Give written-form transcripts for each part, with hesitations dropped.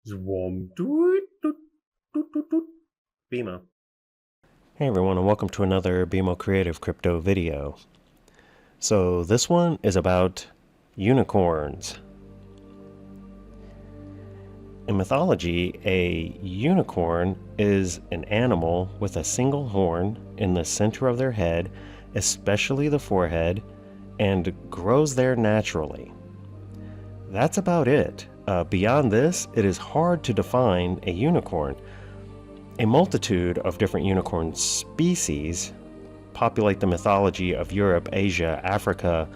Zwom. Doot, doot, doot, doot, doot. BMO. Hey everyone, and welcome to another BMO Creative crypto video. So this one is about unicorns. In mythology, a unicorn is an animal with a single horn in the center of their head, especially the forehead, and grows there naturally. That's about it. Beyond this, it is hard to define a unicorn. A multitude of different unicorn species populate the mythology of Europe, Asia, Africa,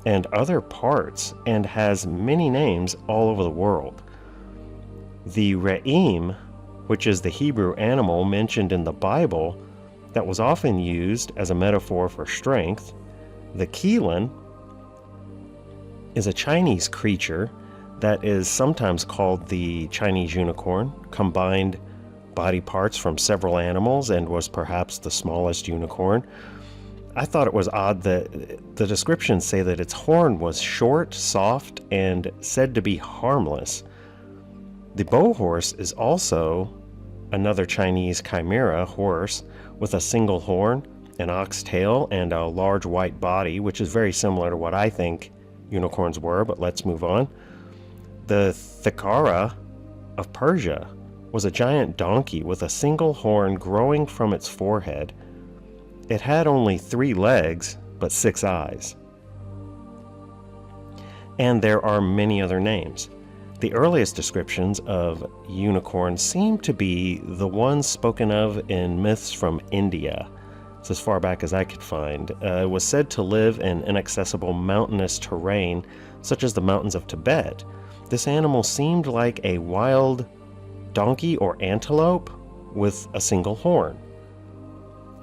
and other parts, and has many names all over the world. The Re'im, which is the Hebrew animal mentioned in the Bible that was often used as a metaphor for strength, the Qilin, is a Chinese creature that is sometimes called the Chinese unicorn, combined body parts from several animals, and was perhaps the smallest unicorn. I thought it was odd that the descriptions say that its horn was short, soft, and said to be harmless. The bow horse is also another Chinese chimera horse with a single horn, an ox tail, and a large white body, which is very similar to what I think unicorns were, but let's move on. The Thakara of Persia was a giant donkey with a single horn growing from its forehead. It had only 3 legs, but 6 eyes. And there are many other names. The earliest descriptions of unicorns seem to be the ones spoken of in myths from India. It's as far back as I could find. It was said to live in inaccessible mountainous terrain, such as the mountains of Tibet. This animal seemed like a wild donkey or antelope with a single horn.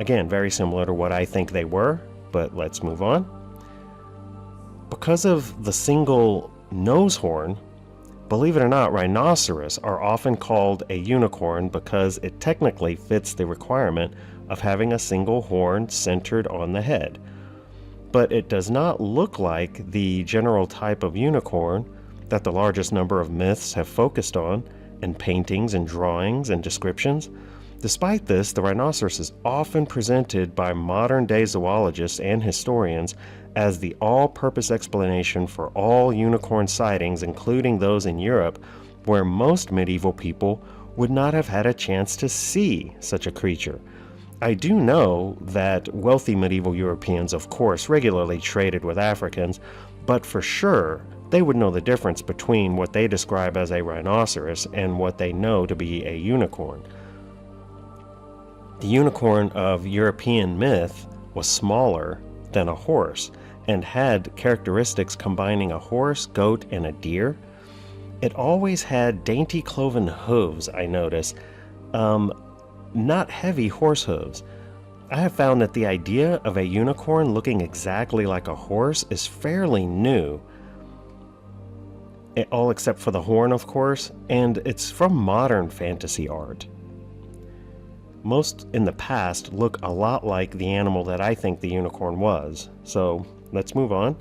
Again, very similar to what I think they were, but let's move on. Because of the single nose horn, believe it or not, rhinoceros are often called a unicorn because it technically fits the requirement of having a single horn centered on the head. But it does not look like the general type of unicorn that the largest number of myths have focused on in paintings and drawings and descriptions. Despite this, the rhinoceros is often presented by modern-day zoologists and historians as the all-purpose explanation for all unicorn sightings, including those in Europe, where most medieval people would not have had a chance to see such a creature. I do know that wealthy medieval Europeans, of course, regularly traded with Africans, but for sure, they would know the difference between what they describe as a rhinoceros and what they know to be a unicorn. The unicorn of European myth was smaller than a horse and had characteristics combining a horse, goat, and a deer. It always had dainty cloven hooves, I notice, not heavy horse hooves. I have found that the idea of a unicorn looking exactly like a horse is fairly new, all except for the horn, of course, and it's from modern fantasy art. Most in the past look a lot like the animal that I think the unicorn was, so let's move on.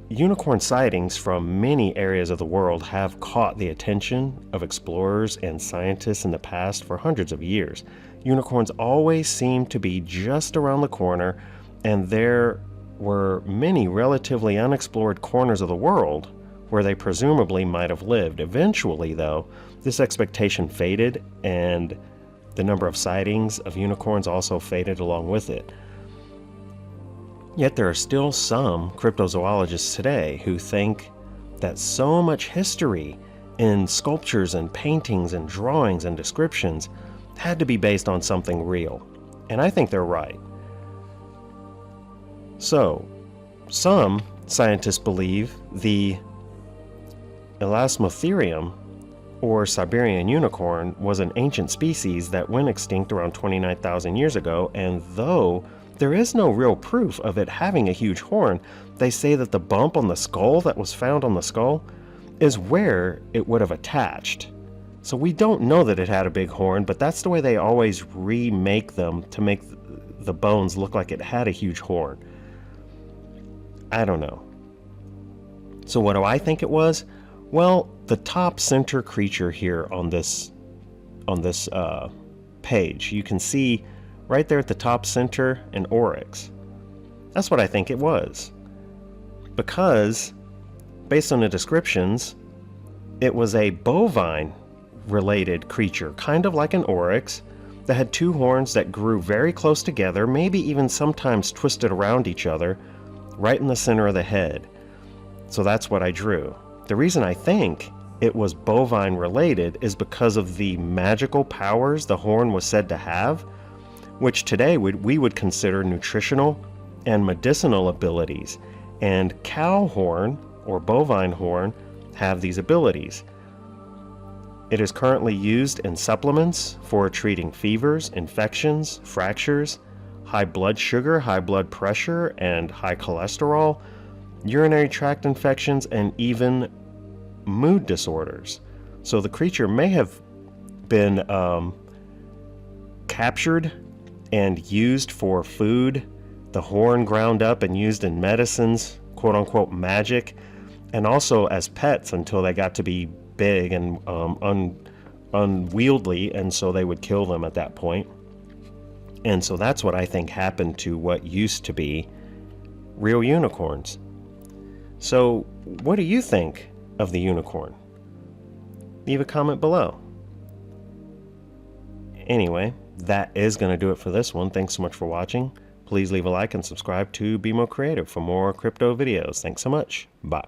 Unicorn sightings from many areas of the world have caught the attention of explorers and scientists in the past for hundreds of years. Unicorns always seem to be just around the corner, and there were many relatively unexplored corners of the world where they presumably might have lived. Eventually, though, this expectation faded, and the number of sightings of unicorns also faded along with it. Yet there are still some cryptozoologists today who think that so much history in sculptures and paintings and drawings and descriptions had to be based on something real. And I think they're right. So, some scientists believe the Elasmotherium, or Siberian unicorn, was an ancient species that went extinct around 29,000 years ago, and though there is no real proof of it having a huge horn, they say that the bump on the skull that was found on the skull is where it would have attached. So we don't know that it had a big horn, but that's the way they always remake them, to make the bones look like it had a huge horn. I don't know. So what do I think it was? Well, the top center creature here on this page, you can see right there at the top center an oryx. That's what I think it was. Because, based on the descriptions, it was a bovine-related creature, kind of like an oryx, that had two horns that grew very close together, maybe even sometimes twisted around each other, right in the center of the head. So that's what I drew. The reason I think it was bovine-related is because of the magical powers the horn was said to have, which today we would consider nutritional and medicinal abilities, and cow horn or bovine horn have these abilities. It is currently used in supplements for treating fevers, infections, fractures, high blood sugar, high blood pressure, and high cholesterol, urinary tract infections, and even mood disorders. So the creature may have been captured and used for food, the horn ground up and used in medicines, quote unquote magic, and also as pets until they got to be big and unwieldy, and so they would kill them at that point. And so that's what I think happened to what used to be real unicorns. So what do you think of the unicorn? Leave a comment below. Anyway, that is going to do it for this one. Thanks so much for watching. Please leave a like and subscribe to BMO Creative for more crypto videos. Thanks so much. Bye.